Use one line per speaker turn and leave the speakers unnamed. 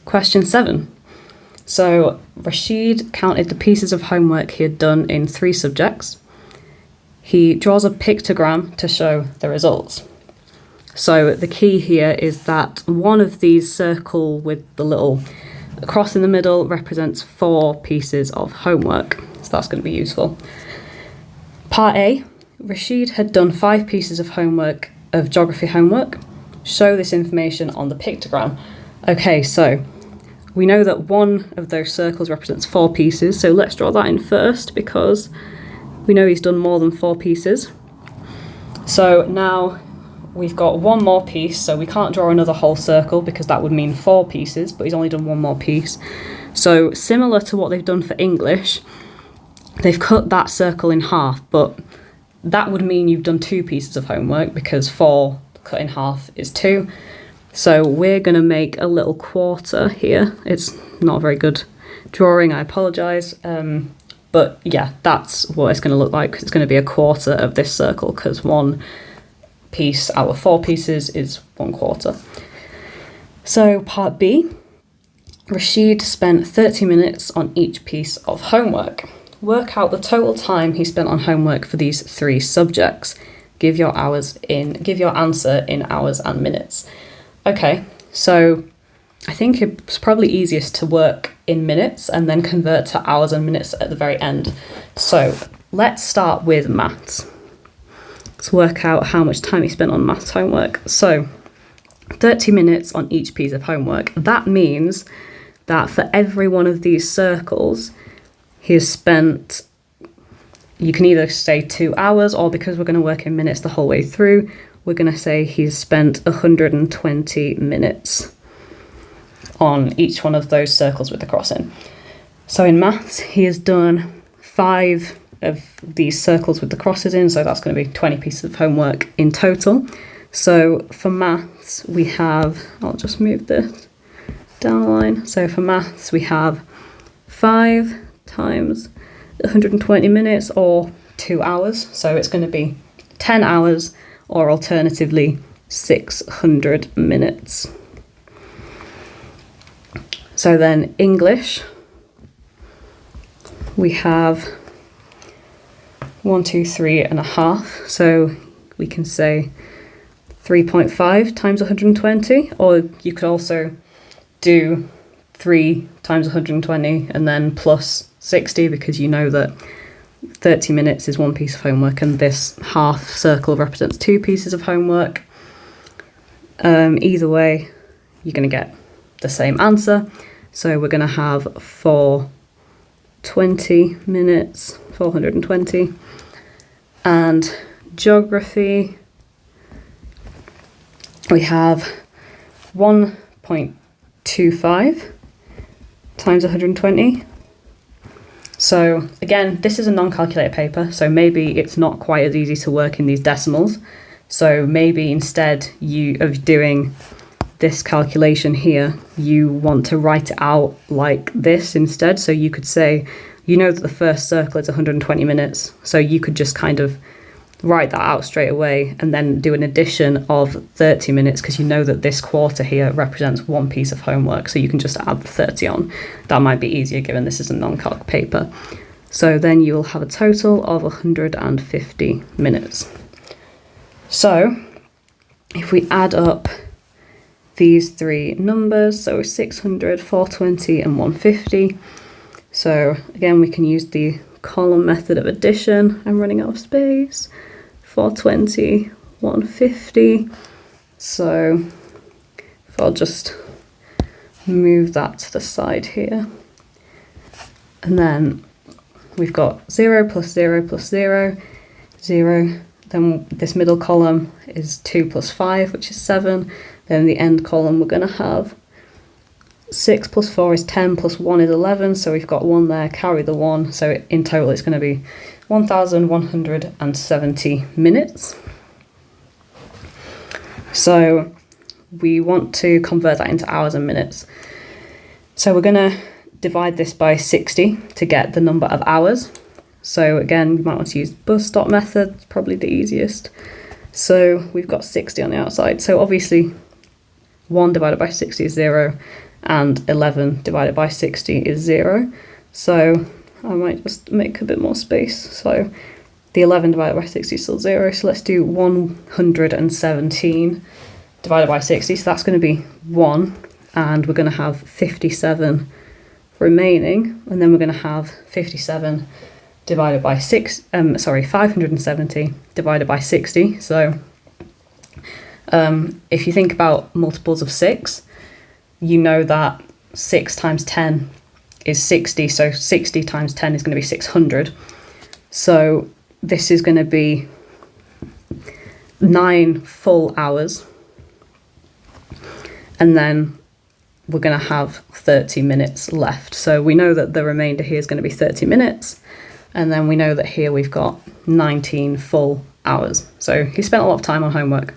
Question 7. So Rashid counted the pieces of homework he had done in 3 subjects. He draws a pictogram to show the results. So the key here is that one of these circle with the little cross in the middle represents 4 pieces of homework. So that's going to be useful. Part A, Rashid had done 5 pieces of homework, of geography homework. Show this information on the pictogram. Okay, so we know that one of those circles represents 4 pieces, so let's draw that in first because we know he's done more than 4 pieces. So now we've got one more piece, so we can't draw another whole circle because that would mean 4 pieces, but he's only done one more piece. So similar to what they've done for English, they've cut that circle in half, but that would mean you've done 2 pieces of homework because 4 cut in half is 2. So we're going to make a little quarter here. It's not a very good drawing, I apologise. But yeah, that's what it's going to look like. It's going to be a quarter of this circle because 1 piece out of 4 pieces is 1/4. So part B, Rashid spent 30 minutes on each piece of homework. Work out the total time he spent on homework for these 3 subjects. Give your answer in hours and minutes. Okay, so I think it's probably easiest to work in minutes and then convert to hours and minutes at the very end. So let's start with maths. Let's work out how much time he spent on maths homework. So 30 minutes on each piece of homework. That means that for every one of these circles, he has spent, you can either say 2 hours, or because we're going to work in minutes the whole way through, we're going to say he's spent 120 minutes on each one of those circles with the cross in. So in maths, he has done 5 of these circles with the crosses in, so that's going to be 20 pieces of homework in total. So for maths, we have, I'll just move this down a line. So for maths, we have 5 times 120 minutes or 2 hours. So it's going to be 10 hours or alternatively 600 minutes. So then English, we have 1, 2, 3.5. So we can say 3.5 times 120, or you could also do 3 times 120 and then plus 60, because you know that 30 minutes is 1 piece of homework and this half circle represents 2 pieces of homework. Either way, you're going to get the same answer. So we're going to have 420 minutes, 420. And geography, we have 1.25 times 120. So again, this is a non-calculator paper, so maybe it's not quite as easy to work in these decimals. So maybe instead of doing this calculation here, you want to write it out like this instead. So you could say, you know that the first circle is 120 minutes, so you could just kind of write that out straight away and then do an addition of 30 minutes because you know that this quarter here represents 1 piece of homework, so you can just add the 30 on. That might be easier given this is a non-calc paper. So then you will have a total of 150 minutes. So if we add up these 3 numbers, so 600, 420 and 150. So again, we can use the column method of addition. I'm running out of space. 420, 150. So if I'll just move that to the side here. And then we've got 0 plus 0 plus 0, 0. Then this middle column is 2 plus 5, which is 7. Then the end column, we're going to have 6 plus 4 is 10, plus 1 is 11. So we've got 1 there, carry the 1. So in total, it's going to be 1,170 minutes. So we want to convert that into hours and minutes. So we're going to divide this by 60 to get the number of hours. So again, we might want to use the bus stop method, it's probably the easiest. So we've got 60 on the outside. So obviously 1 divided by 60 is 0, and 11 divided by 60 is 0. So I might just make a bit more space. So the 11 divided by 60 is still 0. So let's do 117 divided by 60. So that's going to be 1. And we're going to have 57 remaining. And then we're going to have 57 divided by 570 divided by 60. So if you think about multiples of 6, you know that 6 times 10 is 60, so 60 times 10 is going to be 600. So this is going to be 9 full hours, and then we're going to have 30 minutes left. So we know that the remainder here is going to be 30 minutes, and then we know that here we've got 19 full hours. So he spent a lot of time on homework.